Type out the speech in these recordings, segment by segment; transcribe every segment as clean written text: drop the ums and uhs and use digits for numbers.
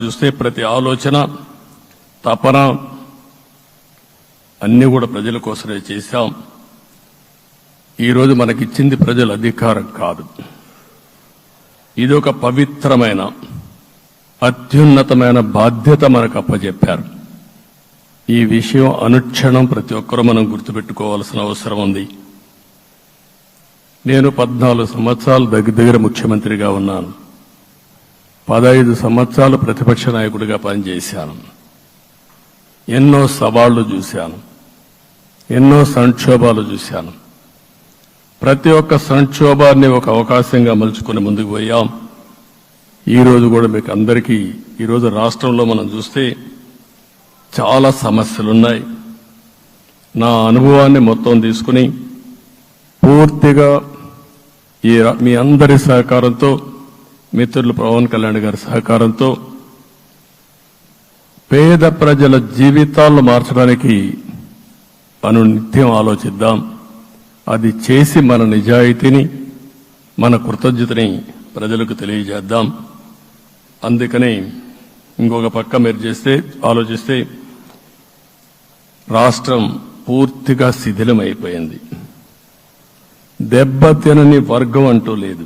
చూస్తే ప్రతి ఆలోచన తపన అన్ని కూడా ప్రజల కోసమే చేశాం. ఈరోజు మనకిచ్చింది ప్రజల అధికారం కాదు, ఇది ఒక పవిత్రమైన అత్యున్నతమైన బాధ్యత మనకు అప్పచెప్పారు. ఈ విషయం అనుక్షణం ప్రతి ఒక్కరూ మనం గుర్తుపెట్టుకోవాల్సిన అవసరం ఉంది. నేను 14 సంవత్సరాలు దగ్గర ముఖ్యమంత్రిగా ఉన్నాను, 15 సంవత్సరాలు ప్రతిపక్ష నాయకుడిగా పనిచేశాను. ఎన్నో సవాళ్లు చూశాను, ఎన్నో సంక్షోభాలు చూశాను. ప్రతి ఒక్క సంక్షోభాన్ని ఒక అవకాశంగా మలుచుకుని ముందుకు పోయాం. ఈరోజు కూడా మీకు అందరికీ ఈరోజు రాష్ట్రంలో మనం చూస్తే చాలా సమస్యలున్నాయి. నా అనుభవాన్ని మొత్తం తీసుకుని పూర్తిగా మీ అందరి సహకారంతో, మిత్రులు పవన్ కళ్యాణ్ గారి సహకారంతో పేద ప్రజల జీవితాలను మార్చడానికి నిత్యం ఆలోచిద్దాం. అది చేసి మన నిజాయితీని, మన కృతజ్ఞతని ప్రజలకు తెలియజేద్దాం. అందుకని ఇంకొక పక్క మీరు ఆలోచిస్తే రాష్ట్రం పూర్తిగా శిథిలమైపోయింది. దెబ్బతినని వర్గం అంటూ లేదు.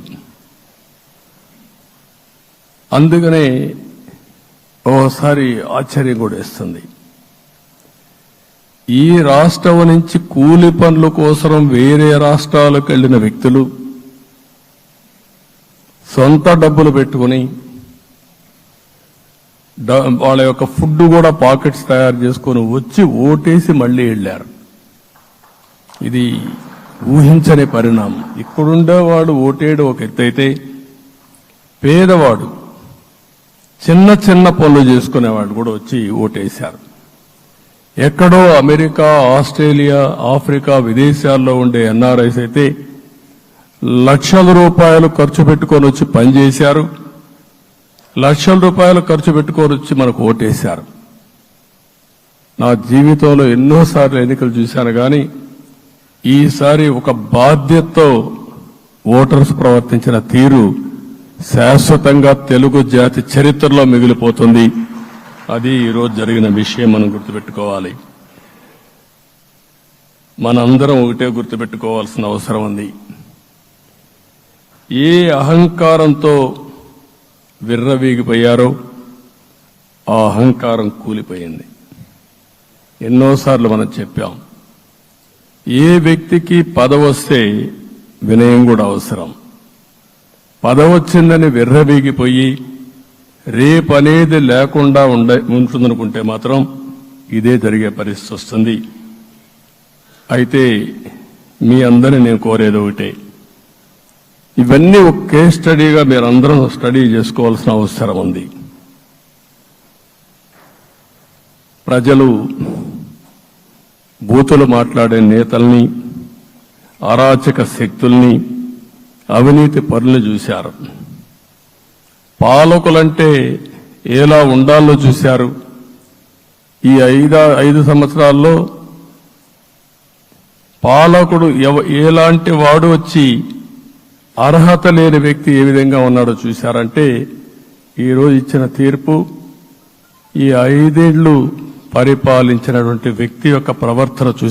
అందుకనే ఓసారి ఆశ్చర్యం కూడా వేస్తుంది. ఈ రాష్ట్రం నుంచి కూలి పనుల కోసం వేరే రాష్ట్రాలకు వెళ్లిన వ్యక్తులు సొంత డబ్బులు పెట్టుకుని వాళ్ళ యొక్క ఫుడ్ కూడా పాకెట్స్ తయారు చేసుకుని వచ్చి ఓటేసి మళ్లీ వెళ్లారు. ఇది ఊహించని పరిణామం. ఇక్కడుండేవాడు ఓటేయడం ఒక ఎత్తైతే, పేదవాడు చిన్న చిన్న పనులు చేసుకునేవాడు కూడా వచ్చి ఓటేశారు. ఎక్కడో అమెరికా, ఆస్ట్రేలియా, ఆఫ్రికా, విదేశాల్లో ఉండే ఎన్ఆర్ఐస్ అయితే లక్షల రూపాయలు ఖర్చు పెట్టుకొని వచ్చి పనిచేశారు, లక్షల రూపాయలు ఖర్చు పెట్టుకొని వచ్చి మనకు ఓటేశారు. నా జీవితంలో ఎన్నోసార్లు ఎన్నికలు చూశాను, కానీ ఈసారి ఒక బాధ్యతతో ఓటర్స్ ప్రవర్తించిన తీరు శాశ్వతంగా తెలుగు జాతి చరిత్రలో మిగిలిపోతుంది. అది ఈరోజు జరిగిన విషయం మనం గుర్తుపెట్టుకోవాలి. మనందరం ఒకటే గుర్తుపెట్టుకోవాల్సిన అవసరం ఉంది. ఏ అహంకారంతో విర్రవీగిపోయారో ఆ అహంకారం కూలిపోయింది. ఎన్నోసార్లు మనం చెప్పాం, ఏ వ్యక్తికి పదవొస్తే వినయం కూడా అవసరం. పదవొచ్చిందని విర్రవీగిపోయి రేపనేది లేకుండా ఉంటుందనుకుంటే మాత్రం ఇదే జరిగే పరిస్థితి వస్తుంది. అయితే మీ అందరినీ నేను కోరేది ఒకటే, ఇవన్నీ ఒక కేస్ స్టడీగా మీరందరం స్టడీ చేసుకోవాల్సిన అవసరం ఉంది. ప్రజలు బూతులు మాట్లాడే నేతల్ని, అరాచక శక్తుల్ని, అవినీతి పరుల్ని చూశారు. పాలకులంటే ఎలా ఉండాలో చూశారు. ఈ 5 సంవత్సరాల్లో పాలకుడు ఎలాంటి వాడు వచ్చి అర్హత లేని వ్యక్తి ఏ విధంగా ఉన్నాడో చూశారంటే, ఈరోజు ఇచ్చిన తీర్పు ఈ 5 ఏళ్లు పరిపాలించినటువంటి వ్యక్తి యొక్క ప్రవర్తన చూసి